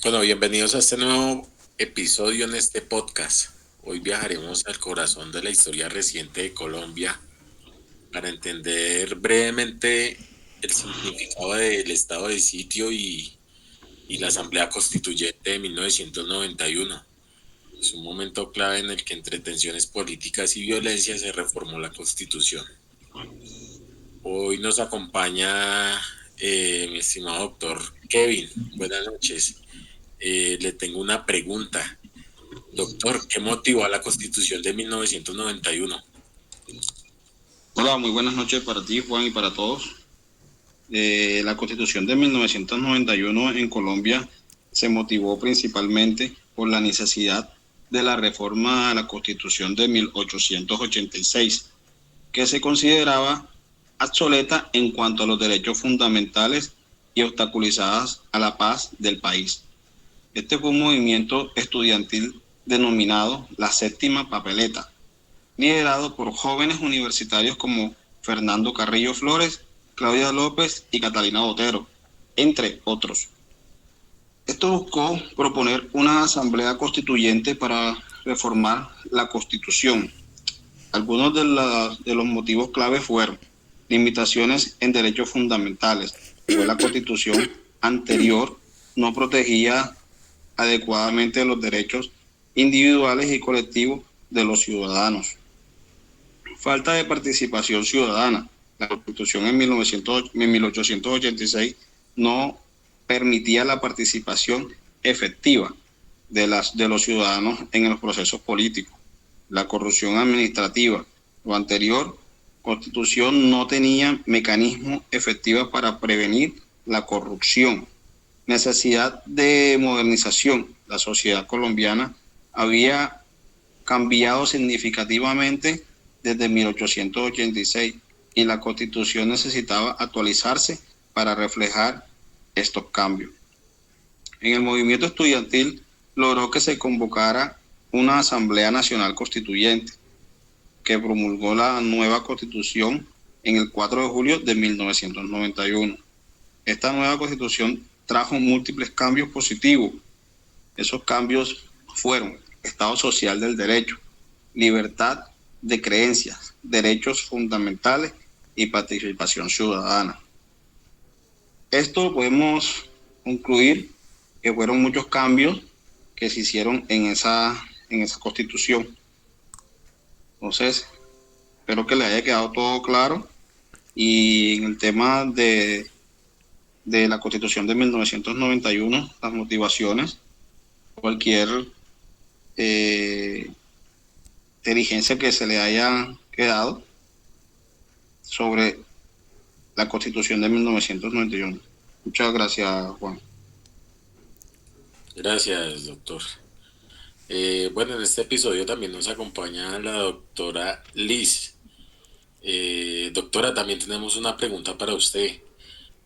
Bueno, bienvenidos a este nuevo episodio en este podcast. Hoy viajaremos al corazón de la historia reciente de Colombia para entender brevemente el significado del estado de sitio y la Asamblea Constituyente de 1991. Es un momento clave en el que entre tensiones políticas y violencia se reformó la Constitución. Hoy nos acompaña mi estimado doctor Kevin. Buenas noches. Le tengo una pregunta. Doctor, ¿qué motivó a la Constitución de 1991? Hola, muy buenas noches para ti, Juan, y para todos. La Constitución de 1991 en Colombia se motivó principalmente por la necesidad de la reforma a la Constitución de 1886, que se consideraba obsoleta en cuanto a los derechos fundamentales y obstaculizadas a la paz del país. Este fue un movimiento estudiantil denominado la Séptima Papeleta, liderado por jóvenes universitarios como Fernando Carrillo Flores, Claudia López y Catalina Botero, entre otros. Esto buscó proponer una asamblea constituyente para reformar la Constitución. Algunos de los motivos clave fueron limitaciones en derechos fundamentales, pues la Constitución anterior no protegía adecuadamente los derechos individuales y colectivos de los ciudadanos. Falta de participación ciudadana. La Constitución en 1886 no permitía la participación efectiva de los ciudadanos en los procesos políticos. La corrupción administrativa. Lo anterior, Constitución no tenía mecanismos efectivos para prevenir la corrupción. Necesidad de modernización. La sociedad colombiana había cambiado significativamente desde 1886 y la Constitución necesitaba actualizarse para reflejar estos cambios. En el movimiento estudiantil logró que se convocara una Asamblea Nacional Constituyente que promulgó la nueva Constitución en el 4 de julio de 1991. Esta nueva Constitución trajo múltiples cambios positivos. Esos cambios fueron Estado social del derecho, libertad de creencias, derechos fundamentales y participación ciudadana. Esto podemos concluir que fueron muchos cambios que se hicieron en esa constitución. Entonces, espero que les haya quedado todo claro. Y en el tema de la constitución de 1991, las motivaciones, cualquier diligencia que se le haya quedado sobre la Constitución de 1991. Muchas gracias, Juan. Gracias, doctor. Bueno, en este episodio también nos acompaña la doctora Liz. Doctora, también tenemos una pregunta para usted.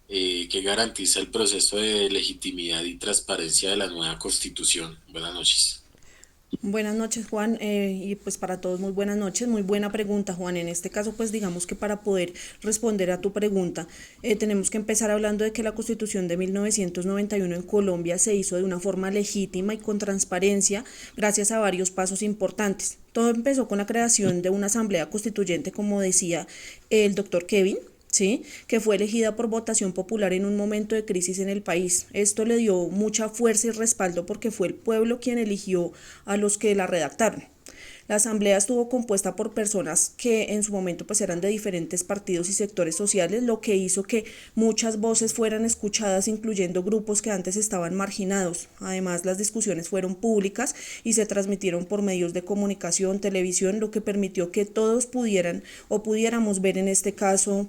¿Qué garantiza el proceso de legitimidad y transparencia de la nueva Constitución? Buenas noches. Buenas noches, Juan, y pues para todos muy buenas noches, muy buena pregunta, Juan. En este caso, pues digamos que para poder responder a tu pregunta, tenemos que empezar hablando de que la Constitución de 1991 en Colombia se hizo de una forma legítima y con transparencia gracias a varios pasos importantes. Todo empezó con la creación de una asamblea constituyente, como decía el doctor Kevin, ¿sí? Que fue elegida por votación popular en un momento de crisis en el país. Esto le dio mucha fuerza y respaldo porque fue el pueblo quien eligió a los que la redactaron. La asamblea estuvo compuesta por personas que en su momento pues eran de diferentes partidos y sectores sociales, lo que hizo que muchas voces fueran escuchadas, incluyendo grupos que antes estaban marginados. Además, las discusiones fueron públicas y se transmitieron por medios de comunicación, televisión, lo que permitió que todos pudieran o pudiéramos ver en este caso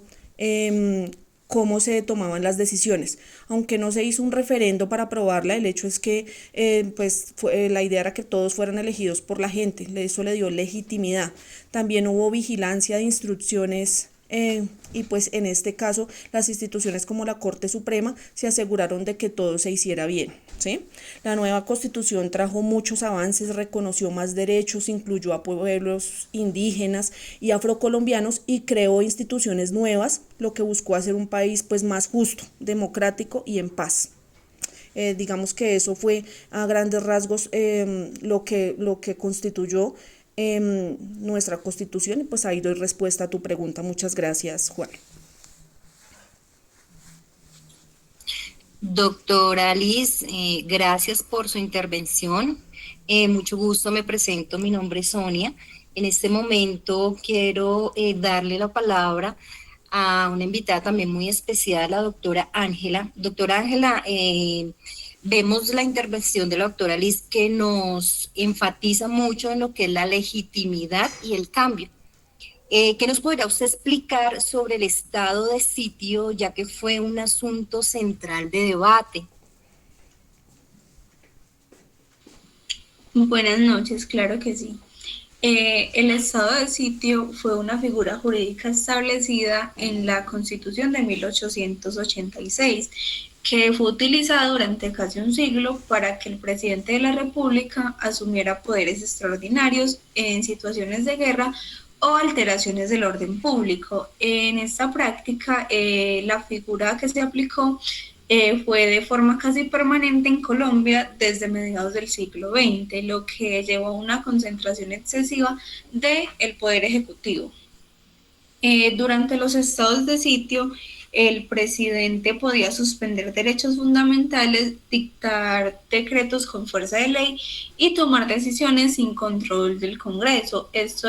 cómo se tomaban las decisiones. Aunque no se hizo un referendo para aprobarla, el hecho es que la idea era que todos fueran elegidos por la gente, eso le dio legitimidad. También hubo vigilancia de instrucciones y pues en este caso las instituciones como la Corte Suprema se aseguraron de que todo se hiciera bien, ¿sí? La nueva constitución trajo muchos avances, reconoció más derechos, incluyó a pueblos indígenas y afrocolombianos y creó instituciones nuevas, lo que buscó hacer un país pues más justo, democrático y en paz. Digamos que eso fue a grandes rasgos lo que constituyó nuestra Constitución, y pues ahí doy respuesta a tu pregunta. Muchas gracias, Juan. Doctora Liz, gracias por su intervención. Mucho gusto, me presento, mi nombre es Sonia. En este momento quiero darle la palabra a una invitada también muy especial, la doctora Ángela. Doctora Ángela, vemos la intervención de la doctora Liz que nos enfatiza mucho en lo que es la legitimidad y el cambio. ¿Qué nos podría usted explicar sobre el estado de sitio, ya que fue un asunto central de debate? Buenas noches, claro que sí. El estado de sitio fue una figura jurídica establecida en la Constitución de 1886, que fue utilizada durante casi un siglo para que el presidente de la República asumiera poderes extraordinarios en situaciones de guerra o alteraciones del orden público. En esta práctica, la figura que se aplicó fue de forma casi permanente en Colombia desde mediados del siglo XX, lo que llevó a una concentración excesiva del poder ejecutivo. Durante los estados de sitio, el presidente podía suspender derechos fundamentales, dictar decretos con fuerza de ley y tomar decisiones sin control del Congreso. Esto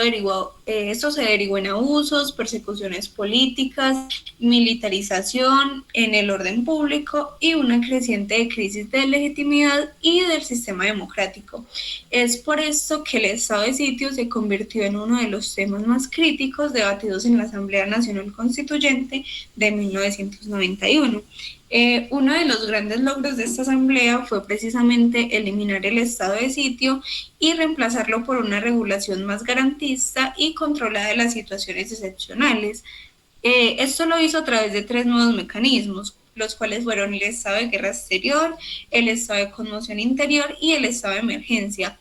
se derivó en abusos, persecuciones políticas, militarización en el orden público y una creciente crisis de legitimidad y del sistema democrático. Es por esto que el estado de sitio se convirtió en uno de los temas más críticos debatidos en la Asamblea Nacional Constituyente de 1991. Uno de los grandes logros de esta asamblea fue precisamente eliminar el estado de sitio y reemplazarlo por una regulación más garantista y controlada de las situaciones excepcionales. Esto lo hizo a través de 3 nuevos mecanismos, los cuales fueron el estado de guerra exterior, el estado de conmoción interior y el estado de emergencia.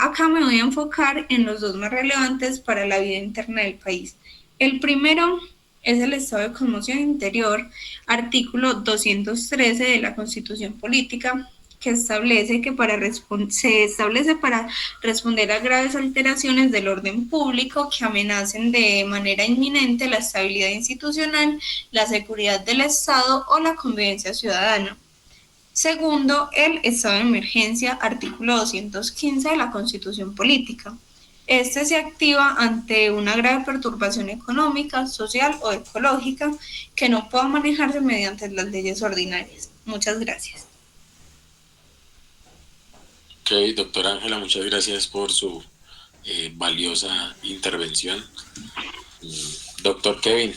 Acá me voy a enfocar en los 2 más relevantes para la vida interna del país. El primero es el estado de conmoción interior, artículo 213 de la Constitución Política, que establece que se establece para responder a graves alteraciones del orden público que amenacen de manera inminente la estabilidad institucional, la seguridad del Estado o la convivencia ciudadana. Segundo, el estado de emergencia, artículo 215 de la Constitución Política. Este se activa ante una grave perturbación económica, social o ecológica que no pueda manejarse mediante las leyes ordinarias. Muchas gracias. Ok, doctora Ángela, muchas gracias por su valiosa intervención. Doctor Kevin,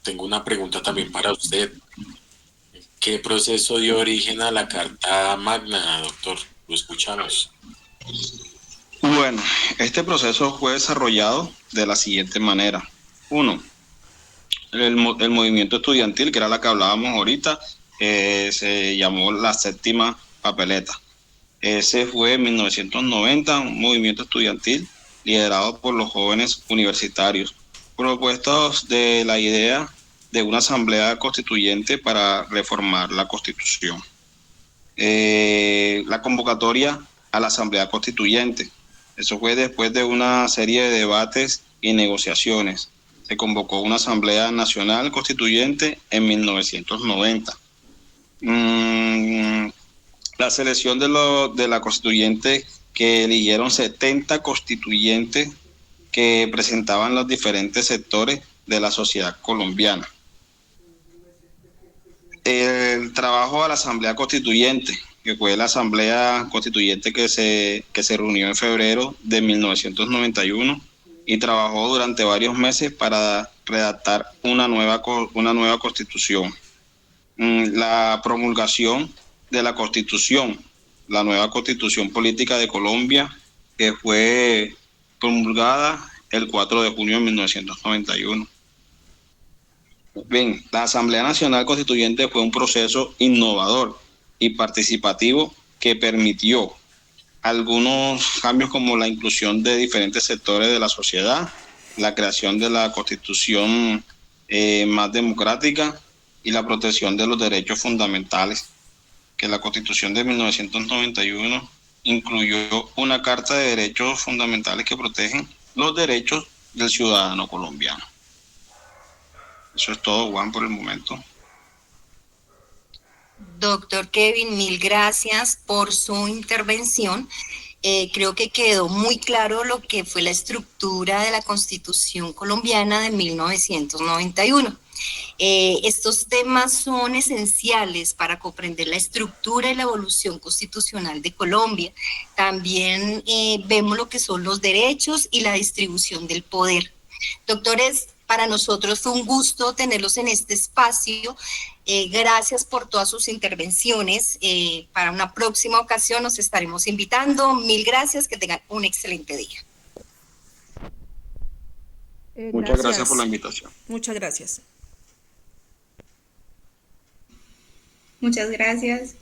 tengo una pregunta también para usted. ¿Qué proceso dio origen a la Carta Magna, doctor? Lo escuchamos. Bueno, este proceso fue desarrollado de la siguiente manera. 1. El movimiento estudiantil, que era la que hablábamos ahorita, se llamó la Séptima Papeleta. Ese fue en 1990, un movimiento estudiantil liderado por los jóvenes universitarios, propuestos de la idea de una asamblea constituyente para reformar la Constitución. La convocatoria a la asamblea constituyente. Eso fue después de una serie de debates y negociaciones. Se convocó una Asamblea Nacional Constituyente en 1990. La selección de la constituyente, que eligieron 70 constituyentes que presentaban los diferentes sectores de la sociedad colombiana. El trabajo a la Asamblea Constituyente, que fue la Asamblea Constituyente que se reunió en febrero de 1991 y trabajó durante varios meses para redactar una nueva Constitución. La promulgación de la Constitución, la nueva Constitución Política de Colombia, que fue promulgada el 4 de junio de 1991. Bien, la Asamblea Nacional Constituyente fue un proceso innovador y participativo que permitió algunos cambios como la inclusión de diferentes sectores de la sociedad, la creación de la Constitución más democrática y la protección de los derechos fundamentales que la Constitución de 1991 incluyó una Carta de Derechos Fundamentales que protegen los derechos del ciudadano colombiano. Eso es todo, Juan, por el momento. Doctor Kevin, mil gracias por su intervención. Creo que quedó muy claro lo que fue la estructura de la Constitución colombiana de 1991. Estos temas son esenciales para comprender la estructura y la evolución constitucional de Colombia. También vemos lo que son los derechos y la distribución del poder. Doctores, para nosotros fue un gusto tenerlos en este espacio. Gracias por todas sus intervenciones. Para una próxima ocasión nos estaremos invitando. Mil gracias, que tengan un excelente día. Muchas gracias por la invitación. Muchas gracias. Muchas gracias.